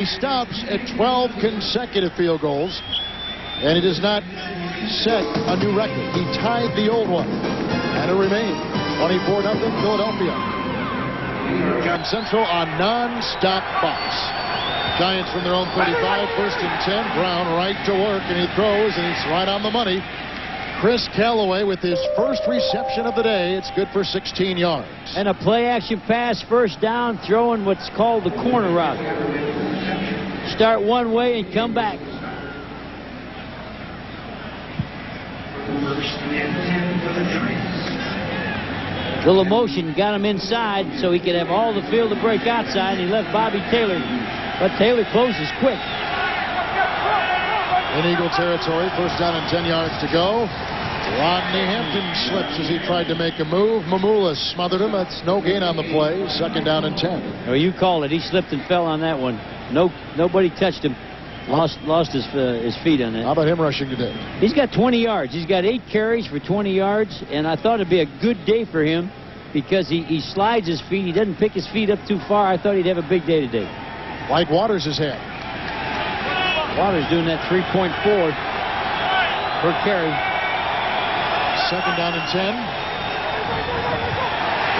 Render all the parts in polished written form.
He stops at 12 consecutive field goals, and he does not set a new record. He tied the old one, and it remained 24-0 Philadelphia. Central on non-stop box. Giants from their own 35, 1st and 10. Brown right to work, and he throws, and he's right on the money. Chris Callaway with his first reception of the day. It's good for 16 yards. And a play-action pass, first down, throwing what's called the corner route. Start one way and come back. Little motion got him inside so he could have all the field to break outside, and he left Bobby Taylor. But Taylor closes quick. In Eagle territory, first down and 10 yards to go. Rodney Hampton slips as he tried to make a move. Mamula smothered him. That's no gain on the play. Second down and 10. Oh, you called it. He slipped and fell on that one. Nobody touched him. Lost his feet on it. How about him rushing today? He's got 20 yards. He's got 8 carries for 20 yards, and I thought it'd be a good day for him because he slides his feet. He doesn't pick his feet up too far. I thought he'd have a big day today. Like Waters has had. Waters doing that 3.4 per carry. Second down and 10.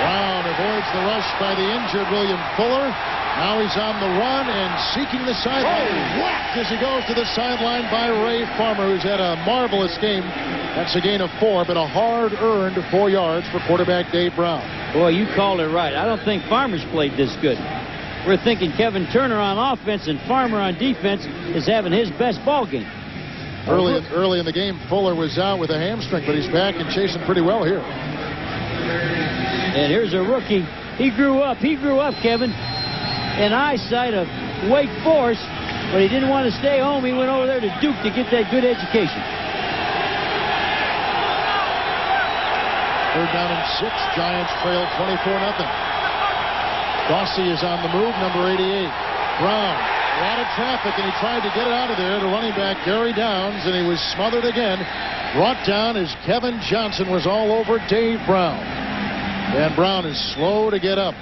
Brown avoids the rush by the injured William Fuller. Now he's on the run and seeking the sideline. Whacked as he goes to the sideline by Ray Farmer, who's had a marvelous game. That's a gain of 4, but a hard-earned 4 yards for quarterback Dave Brown. Boy, you called it right. I don't think Farmer's played this good. We're thinking Kevin Turner on offense and Farmer on defense is having his best ball game. Early in the game, Fuller was out with a hamstring, but he's back and chasing pretty well here. And here's a rookie. He grew up, Kevin, in eyesight of Wake Forest, but he didn't want to stay home. He went over there to Duke to get that good education. Third down and 6. Giants trail 24-0. Dawsey is on the move, number 88. Brown, a lot of traffic, and he tried to get it out of there to running back Gary Downs, and he was smothered again. Brought down as Kevin Johnson was all over Dave Brown. And Brown is slow to get up.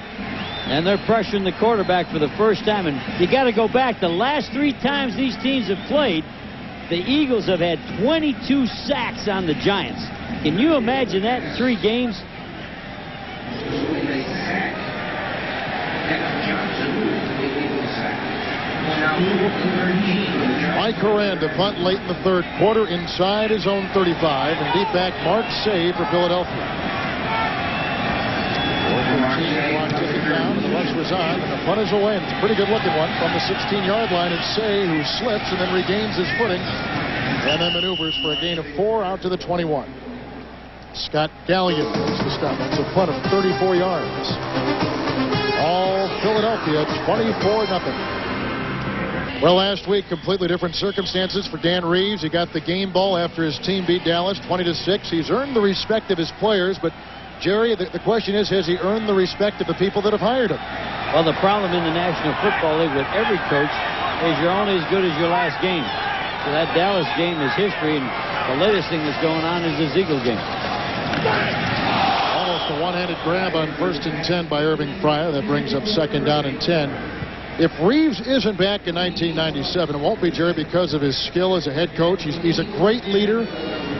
And they're pressuring the quarterback for the first time. And you got to go back. The last 3 times these teams have played, the Eagles have had 22 sacks on the Giants. Can you imagine that in 3 games? Mike Horan to punt late in the third quarter inside his own 35, and deep back Mark Say for Philadelphia. 4:15 clock ticking down, and the rush was on, and the punt is away, and it's a pretty good looking one from the 16-yard line. It's Say who slips and then regains his footing and then maneuvers for a gain of 4 out to the 21. Scott Gallion makes the stop. That's a punt of 34 yards. All Philadelphia 24-0. Well, last week, completely different circumstances for Dan Reeves. He got the game ball after his team beat Dallas 20-6. He's earned the respect of his players, but Jerry, the question is, has he earned the respect of the people that have hired him? Well, the problem in the National Football League with every coach is you're only as good as your last game. So that Dallas game is history, and the latest thing that's going on is this Eagle game. Almost a one-handed grab on 1st and 10 by Irving Fryer. That brings up second down and 10. If Reeves isn't back in 1997, it won't be, Jerry, because of his skill as a head coach. He's a great leader.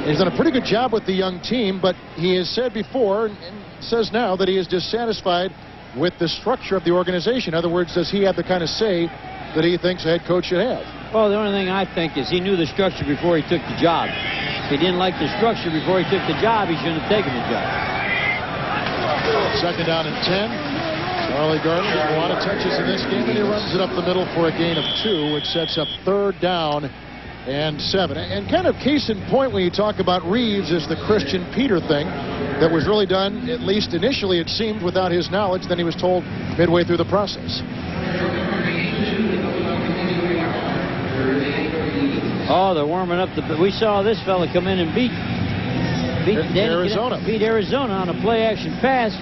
He's done a pretty good job with the young team, but he has said before and says now that he is dissatisfied with the structure of the organization. In other words, does he have the kind of say that he thinks a head coach should have? Well, the only thing I think is he knew the structure before he took the job. If he didn't like the structure before he took the job, he shouldn't have taken the job. Second down and 10. Charlie Gardner got a lot of touches in this game, and he runs it up the middle for a gain of 2, which sets up third down and 7. And kind of case in point when you talk about Reeves is the Christian Peter thing that was really done, at least initially it seemed, without his knowledge. Then he was told midway through the process. Oh, they're warming up. We saw this fella come in and beat Arizona. Beat Arizona on a play-action pass.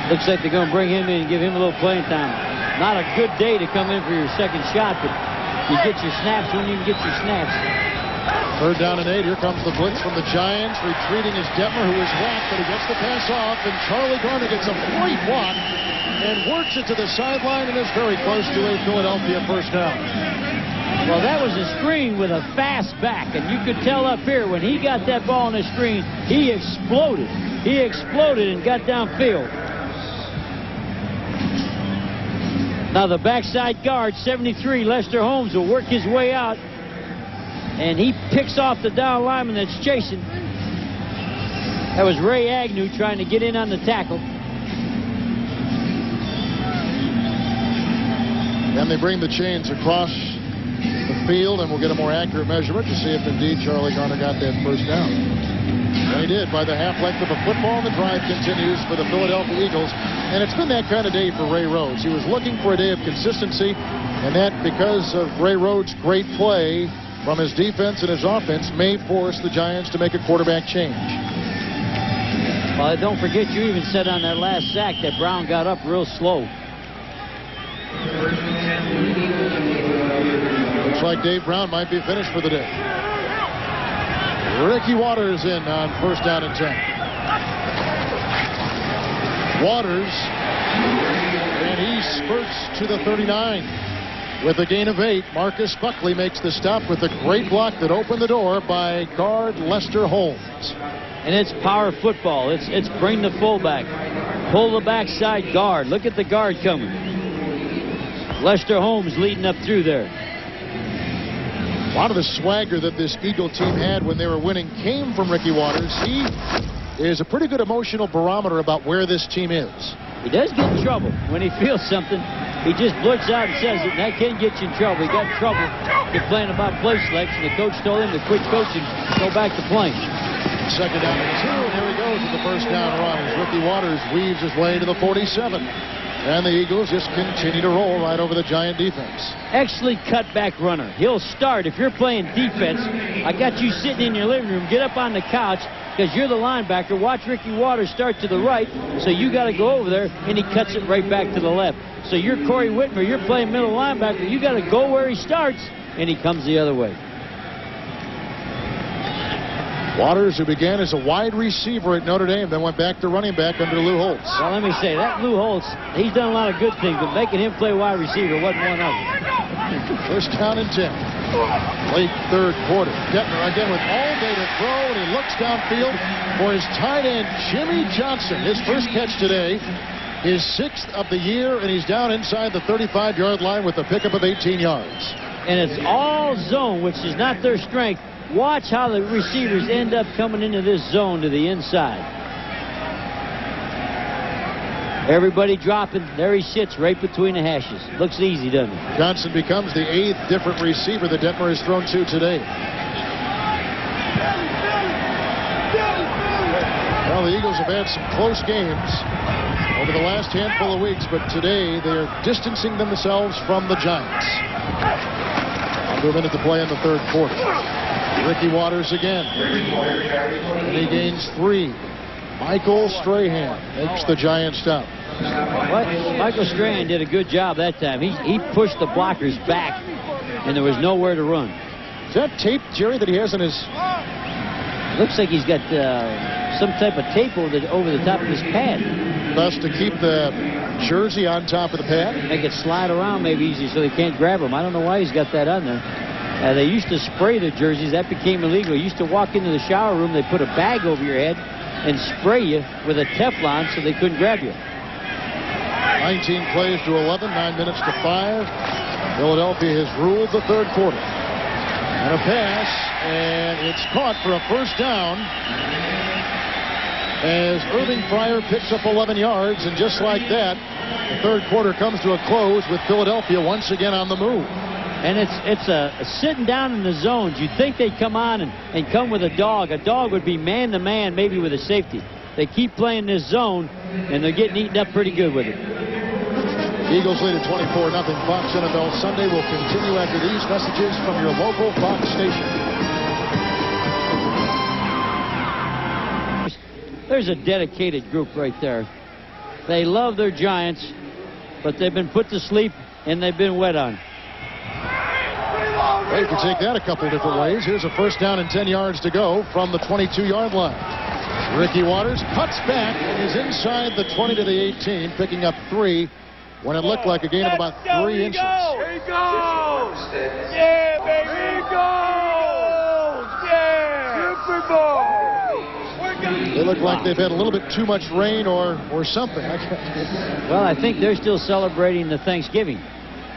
Looks like they're going to bring him in and give him a little playing time. Not a good day to come in for your second shot, but you get your snaps when you can get your snaps. Third down and 8. Here comes the blitz from the Giants. Retreating is Detmer, who is whacked, but he gets the pass off, and Charlie Gardner gets a great block and works it to the sideline and is very close to a Philadelphia first down. Well, that was a screen with a fast back, and you could tell up here when he got that ball on the screen, he exploded. He exploded and got downfield. Now the backside guard, 73, Lester Holmes, will work his way out, and he picks off the down lineman that's chasing. That was Ray Agnew trying to get in on the tackle. Then they bring the chains across the field, and we'll get a more accurate measurement to see if indeed Charlie Garner got that first down. And he did by the half length of a football. The drive continues for the Philadelphia Eagles. And it's been that kind of day for Ray Rhodes. He was looking for a day of consistency, and that because of Ray Rhodes' great play from his defense and his offense may force the Giants to make a quarterback change. Well, don't forget, you even said on that last sack that Brown got up real slow. Looks like Dave Brown might be finished for the day. Ricky Waters in on first down and 10. Waters, and he spurts to the 39 with a gain of 8. Marcus Buckley makes the stop with a great block that opened the door by guard Lester Holmes. And it's power football. It's bring the fullback, pull the backside guard. Look at the guard coming. Lester Holmes leading up through there. A lot of the swagger that this Eagle team had when they were winning came from Ricky Waters. He is a pretty good emotional barometer about where this team is. He does get in trouble when he feels something. He just blurts out and says it, and that can get you in trouble. He got in trouble complaining about play selection. The coach told him to quit coaching, go back to playing. Second down and 2, and here he goes with the first down run as Ricky Waters weaves his way to the 47. And the Eagles just continue to roll right over the Giant defense. Excellent cutback runner. He'll start. If you're playing defense, I got you sitting in your living room. Get up on the couch because you're the linebacker. Watch Ricky Waters start to the right, so you got to go over there, and he cuts it right back to the left. So you're Corey Whitmer. You're playing middle linebacker. You got to go where he starts, and he comes the other way. Waters, who began as a wide receiver at Notre Dame, then went back to running back under Lou Holtz. Well, let me say, that Lou Holtz, he's done a lot of good things, but making him play wide receiver wasn't one of them. First down and 10. Late third quarter. Detmer again with all day to throw, and he looks downfield for his tight end, Jimmy Johnson. His first catch today, his 6th of the year, and he's down inside the 35-yard line with a pickup of 18 yards. And it's all zone, which is not their strength. Watch how the receivers end up coming into this zone to the inside. Everybody dropping. There he sits right between the hashes. Looks easy, doesn't it? Johnson becomes the 8th different receiver that Detmer has thrown to today. Well, the Eagles have had some close games over the last handful of weeks, but today they are distancing themselves from the Giants. Under a minute to play in the third quarter. Ricky Waters again. And he gains 3. Michael Strahan makes the Giants stop. Michael Strahan did a good job that time. He pushed the blockers back, and there was nowhere to run. Is that tape, Jerry, that he has in his... Looks like he's got some type of tape over the top of his pad. Thus to keep the jersey on top of the pad. Make it slide around maybe easy so they can't grab him. I don't know why he's got that on there. They used to spray the jerseys. That became illegal. You used to walk into the shower room. They put a bag over your head and spray you with a Teflon so they couldn't grab you. 19 plays to 11, 9 minutes to 5. Philadelphia has ruled the third quarter. And a pass, and it's caught for a first down as Irving Fryer picks up 11 yards, and just like that, the third quarter comes to a close with Philadelphia once again on the move. And it's a sitting down in the zones. You'd think they'd come on and come with a dog. A dog would be man-to-man, maybe with a safety. They keep playing this zone, and they're getting eaten up pretty good with it. Eagles lead at 24-0. Fox NFL Sunday will continue after these messages from your local Fox station. There's a dedicated group right there. They love their Giants, but they've been put to sleep, and they've been wet on. Well, you can take that a couple different ways. Here's a first down and 10 yards to go from the 22-yard line. Ricky Waters cuts back and is inside the 20 to the 18, picking up 3 when it looked like a gain of about 3 inches. Here he goes! Yeah, baby! Here he goes! Yeah! Super Bowl! They look like they've had a little bit too much rain or something. Well, I think they're still celebrating the Thanksgiving.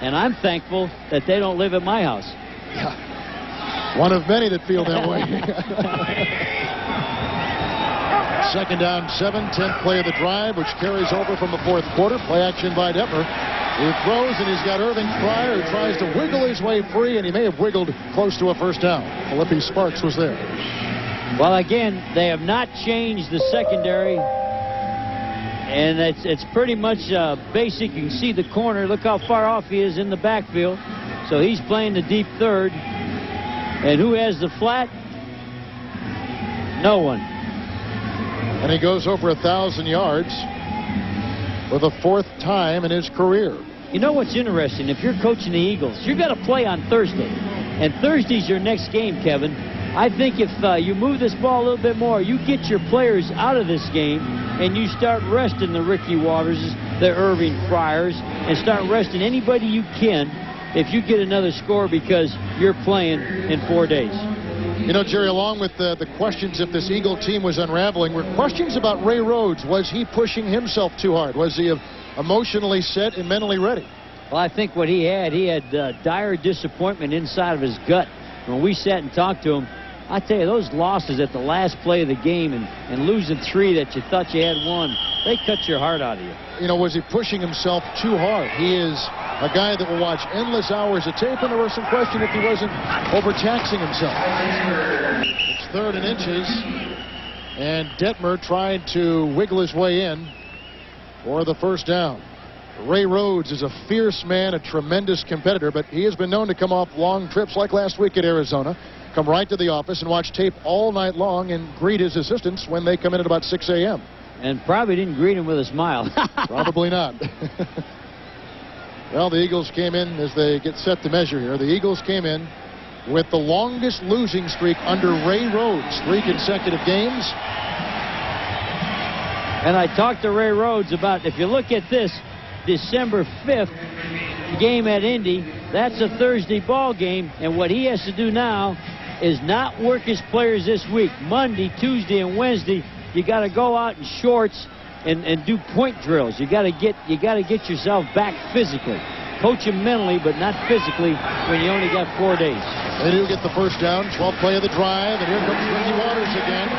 And I'm thankful that they don't live at my house. Yeah. One of many that feel that way. Second down, 7, 10th play of the drive, which carries over from the fourth quarter. Play action by Detmer, who throws, and he's got Irving Fryer, who tries to wiggle his way free, and he may have wiggled close to a first down. Philippi Sparks was there. Well, again, they have not changed the secondary, and it's pretty much basic. You can see the corner. Look how far off he is in the backfield. So he's playing the deep third. And who has the flat? No one. And he goes over 1,000 yards for the 4th time in his career. You know what's interesting? If you're coaching the Eagles, you've got to play on Thursday. And Thursday's your next game, Kevin. I think if you move this ball a little bit more, you get your players out of this game, and you start resting the Ricky Waters, the Irving Fryers, and start resting anybody you can if you get another score because you're playing in 4 days. You know, Jerry, along with the questions if this Eagle team was unraveling, were questions about Ray Rhodes. Was he pushing himself too hard? Was he emotionally set and mentally ready? Well, I think what he had dire disappointment inside of his gut. When we sat and talked to him, I tell you, those losses at the last play of the game and losing 3 that you thought you had won, they cut your heart out of you. You know, was he pushing himself too hard? He is a guy that will watch endless hours of tape, and there was some question if he wasn't overtaxing himself. It's 3rd and inches, and Detmer tried to wiggle his way in for the first down. Ray Rhodes is a fierce man, a tremendous competitor, but he has been known to come off long trips like last week at Arizona, come right to the office and watch tape all night long and greet his assistants when they come in at about 6 a.m. And probably didn't greet him with a smile. Probably not. Well, the Eagles came in as they get set to measure here. The Eagles came in with the longest losing streak under Ray Rhodes, 3 consecutive games. And I talked to Ray Rhodes about, if you look at this, December 5th game at Indy, that's a Thursday ball game, and what he has to do now is not work his players this week. Monday, Tuesday, and Wednesday, you got to go out in shorts and do point drills. You got to get yourself back physically. Coach him mentally, but not physically when you only got 4 days. They do get the first down, 12th play of the drive, and here comes Ricky Waters again.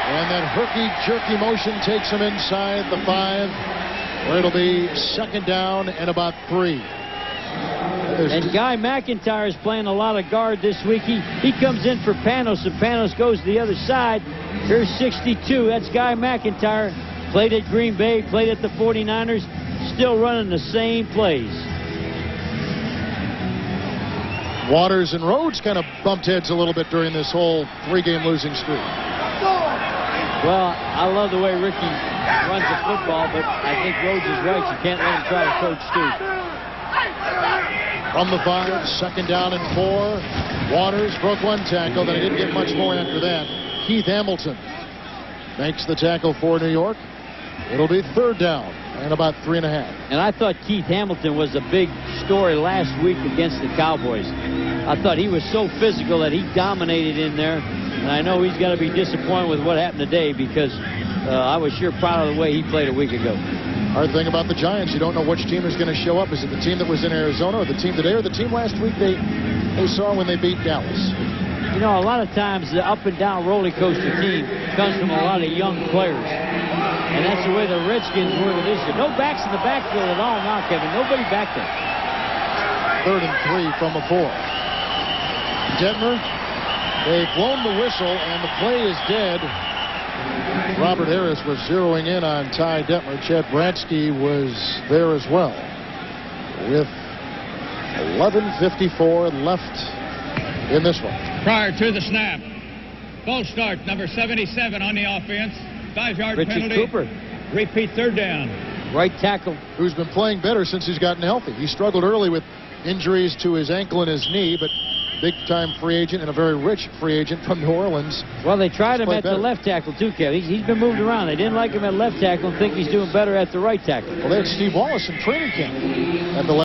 And that herky-jerky motion takes him inside the 5, where it'll be 2nd down and about 3. And Guy McIntyre is playing a lot of guard this week. He comes in for Panos, and Panos goes to the other side. Here's 62. That's Guy McIntyre. Played at Green Bay, played at the 49ers, still running the same plays. Waters and Rhodes kind of bumped heads a little bit during this whole 3-game losing streak. Well, I love the way Ricky runs the football, but I think Rhodes is right. You can't let him try to coach too. From the 5, 2nd down and 4. Waters broke 1 tackle, then he didn't get much more after that. Keith Hamilton makes the tackle for New York. It'll be 3rd down and about 3.5. And I thought Keith Hamilton was a big story last week against the Cowboys. I thought he was so physical that he dominated in there. And I know he's got to be disappointed with what happened today because I was sure proud of the way he played a week ago. Hard thing about the Giants, you don't know which team is going to show up. Is it the team that was in Arizona or the team today or the team last week they saw when they beat Dallas? You know, a lot of times the up and down roller coaster team comes from a lot of young players. And that's the way the Redskins were this year. No backs in the backfield at all now, Kevin. Nobody back there. 3rd and 3 from a 4. Detmer, they've blown the whistle and the play is dead. Robert Harris was zeroing in on Ty Detmer. Chad Bratsky was there as well. With 11:54 left in this one. Prior to the snap, false start, number 77 on the offense. 5-yard Richard penalty. Cooper. Repeat 3rd down. Right tackle. Who's been playing better since he's gotten healthy. He struggled early with injuries to his ankle and his knee, but big-time free agent and a very rich free agent from New Orleans. Well, they tried him Played at better. the left tackle, too, Kev. He's been moved around. They didn't like him at left tackle and think he's doing better at the right tackle. Well, they had Steve Wallace in training camp at the